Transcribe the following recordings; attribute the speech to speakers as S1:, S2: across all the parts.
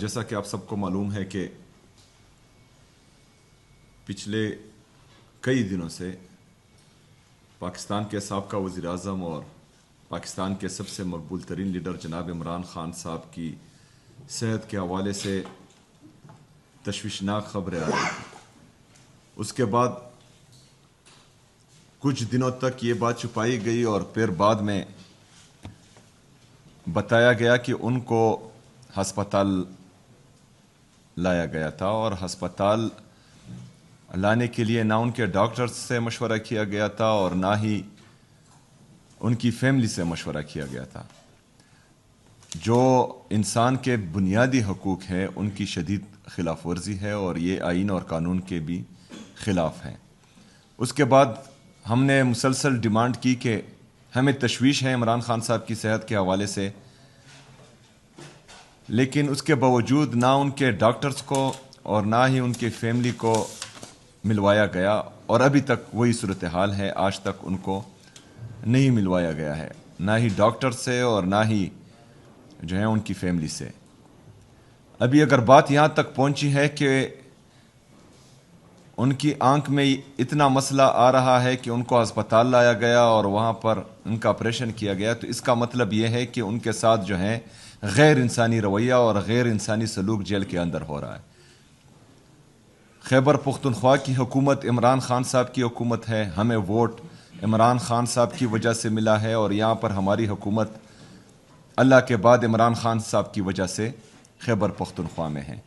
S1: जैसा कि आप सबको मालूम है कि पिछले कई दिनों से पाकिस्तान के साबका वज़ीर-ए-आज़म और पाकिस्तान के सबसे मकबूल तरीन लीडर जनाब इमरान खान साहब की सेहत के हवाले से तशवीशनाक खबरें आ रही थी। उसके बाद कुछ दिनों तक ये बात छुपाई गई और फिर बाद में बताया गया कि उनको हस्पताल लाया गया था और हस्पताल लाने के लिए ना उनके डॉक्टर्स से मशवरा किया गया था और ना ही उनकी फैमिली से मशवरा किया गया था। जो इंसान के बुनियादी हकूक़ हैं उनकी शदीद खिलाफ वर्जी है और ये आइन और कानून के भी ख़िलाफ़ है। उसके बाद हमने मुसलसल डिमांड की कि हमें तशवीश है इमरान खान साहब की सेहत के हवाले से, लेकिन उसके बावजूद ना उनके डॉक्टर्स को और ना ही उनकी फैमिली को मिलवाया गया और अभी तक वही सूरत हाल है। आज तक उनको नहीं मिलवाया गया है, ना ही डॉक्टर से और ना ही जो है उनकी फैमिली से। अभी अगर बात यहाँ तक पहुँची है कि उनकी आंख में इतना मसला आ रहा है कि उनको अस्पताल लाया गया और वहाँ पर उनका ऑपरेशन किया गया, तो इसका मतलब ये है कि उनके साथ जो है गैर इंसानी रवैया और गैर इंसानी सलूक जेल के अंदर हो रहा है। खैबर पख्तूनख्वा की हुकूमत इमरान खान साहब की हुकूमत है, हमें वोट इमरान खान साहब की वजह से मिला है और यहाँ पर हमारी हुकूमत अल्लाह के बाद इमरान खान साहब की वजह से खैबर पख्तूनख्वा में है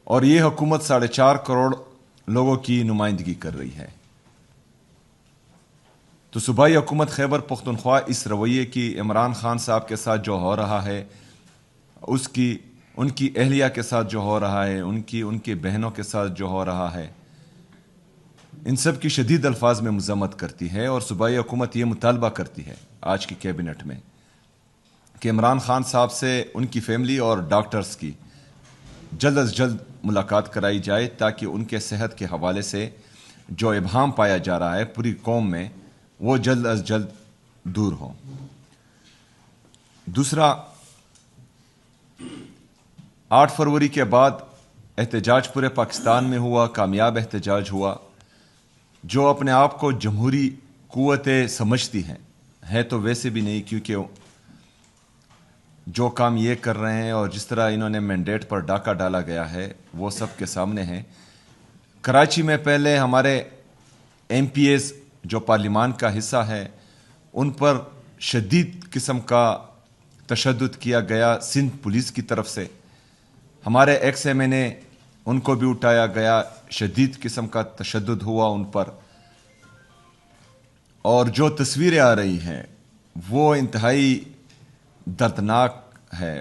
S1: और ये हुकूमत 4.5 करोड़ लोगों की नुमाइंदगी कर रही है। तो सूबाई हुकूमत खैबर पख्तूनख्वा इस रवैये की इमरान खान साहब के साथ जो हो रहा है, उनकी अहलिया के साथ जो हो रहा है, उनकी बहनों के साथ जो हो रहा है, इन सब की शदीद अल्फाज में मज़म्मत करती है और सूबाई हुकूमत ये मुतालबा करती है आज की कैबिनेट में कि इमरान खान साहब से उनकी फैमिली और डॉक्टर्स की जल्द अज जल्द मुलाकात कराई जाए ताकि उनके सेहत के हवाले से जो इबहाम पाया जा रहा है पूरी कौम में वो जल्द अज जल्द दूर हो। दूसरा, 8 फरवरी के बाद एहतजाज पूरे पाकिस्तान में हुआ, कामयाब एहतजाज हुआ। जो अपने आप को जमहूरी कुव्वतें समझती हैं तो वैसे भी नहीं, क्योंकि जो काम ये कर रहे हैं और जिस तरह इन्होंने मैंडेट पर डाका डाला गया है वो सब के सामने है। कराची में पहले हमारे MPs जो पार्लिमान का हिस्सा है उन पर शदीद किस्म का तशद्दुद किया गया सिंध पुलिस की तरफ से। हमारे ex-MNA उनको भी उठाया गया, शदीद किस्म का तशद्दुद हुआ उन पर और जो तस्वीरें आ रही हैं वो इंतहाई दर्दनाक है।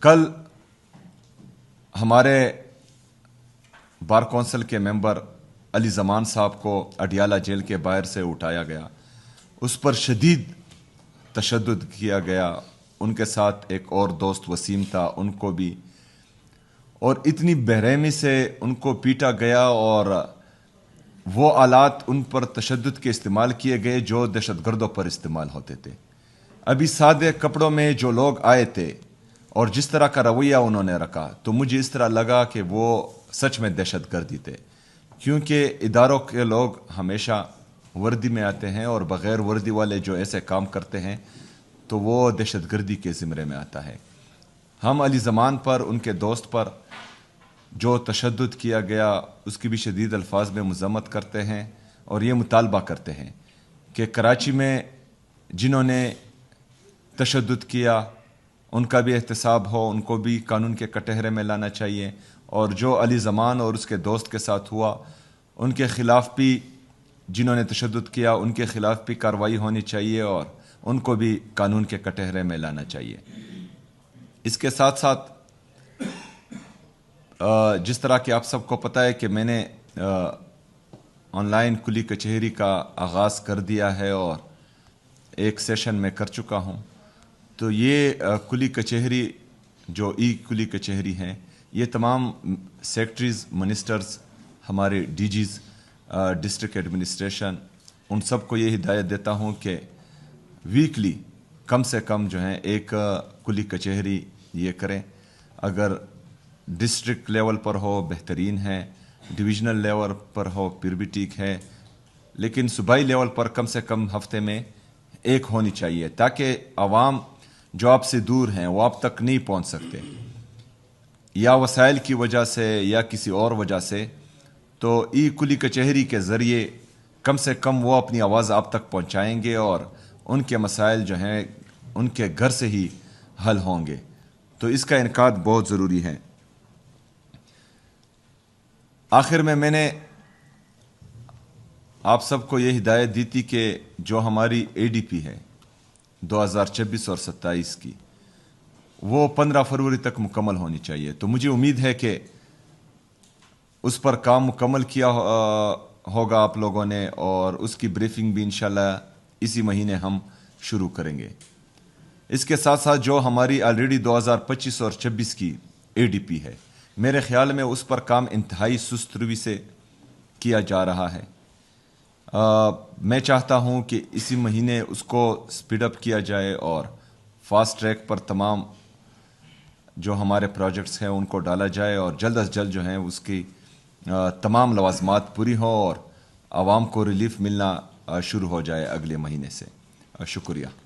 S1: कल हमारे बार कौंसिल के मेंबर अली ज़मान साहब को अडियाला जेल के बाहर से उठाया गया, उस पर शदीद तशद्दुद किया गया। उनके साथ एक और दोस्त वसीम था, उनको भी, और इतनी बेरहमी से उनको पीटा गया और वो आलात उन पर तशद्दुद के इस्तेमाल किए गए जो दहशतगर्दों पर इस्तेमाल होते थे। अभी सादे कपड़ों में जो लोग आए थे और जिस तरह का रवैया उन्होंने रखा, तो मुझे इस तरह लगा कि वो सच में दहशतगर्दी थे, क्योंकि इदारों के लोग हमेशा वर्दी में आते हैं और बग़ैर वर्दी वाले जो ऐसे काम करते हैं तो वो दहशतगर्दी के ज़िम्मे में आता है। हम अली ज़मान पर, उनके दोस्त पर जो तशद्दुद किया गया उसकी भी शदीद अल्फाज में मज़म्मत करते हैं और ये मुतालबा करते हैं कि कराची में जिन्होंने तशद्दुद किया उनका भी एहतसाब हो, उनको भी कानून के कटहरे में लाना चाहिए और जो अली ज़मान और उसके दोस्त के साथ हुआ उनके ख़िलाफ़ भी, जिन्होंने तशद्दुद किया उनके ख़िलाफ़ भी कार्रवाई होनी चाहिए और उनको भी कानून के कटहरे में लाना चाहिए। इसके साथ साथ जिस तरह कि आप सबको पता है कि मैंने ऑनलाइन कुली कचहरी का आगाज़ कर दिया है और एक सेशन में कर चुका हूँ। तो ये कुली कचहरी जो कुली कचहरी हैं, ये तमाम सेक्रेटरीज़, मिनिस्टर्स, हमारे DGs, डिस्ट्रिक्ट एडमिनिस्ट्रेशन, उन सबको ये हिदायत देता हूँ कि वीकली कम से कम जो है एक कुली कचहरी یہ کریں. اگر ڈسٹرکٹ لیول پر ہو بہترین ہے, ڈویژنل لیول پر ہو پھر بھی ٹھیک ہے, لیکن صوبائی لیول پر کم سے کم ہفتے میں ایک ہونی چاہیے, تاکہ عوام جو آپ سے دور ہیں وہ آپ تک نہیں پہنچ سکتے یا وسائل کی وجہ سے یا کسی اور وجہ سے. تو ای کلی کچہری کے ذریعے کم سے کم وہ اپنی آواز آپ تک پہنچائیں گے اور ان کے مسائل جو ہیں ان کے گھر سے ہی حل ہوں گے. تو اس کا انعقاد بہت ضروری ہے. آخر میں نے آپ سب کو یہ ہدایت دی تھی کہ جو ہماری اے ڈی پی ہے 2026 اور 27 کی, وہ 15 فروری تک مکمل ہونی چاہیے. تو مجھے امید ہے کہ اس پر کام مکمل کیا ہوگا آپ لوگوں نے, اور اس کی بریفنگ بھی انشاءاللہ اسی مہینے ہم شروع کریں گے. اس کے ساتھ ساتھ جو ہماری آلریڈی 2025 اور 26 کی اے ڈی پی ہے, میرے خیال میں اس پر کام انتہائی سست روی سے کیا جا رہا ہے. میں چاہتا ہوں کہ اسی مہینے اس کو سپیڈ اپ کیا جائے اور فاسٹ ٹریک پر تمام جو ہمارے پروجیکٹس ہیں ان کو ڈالا جائے, اور جلد از جلد جو ہیں اس کی تمام لوازمات پوری ہوں اور عوام کو ریلیف ملنا شروع ہو جائے اگلے مہینے سے. شکریہ.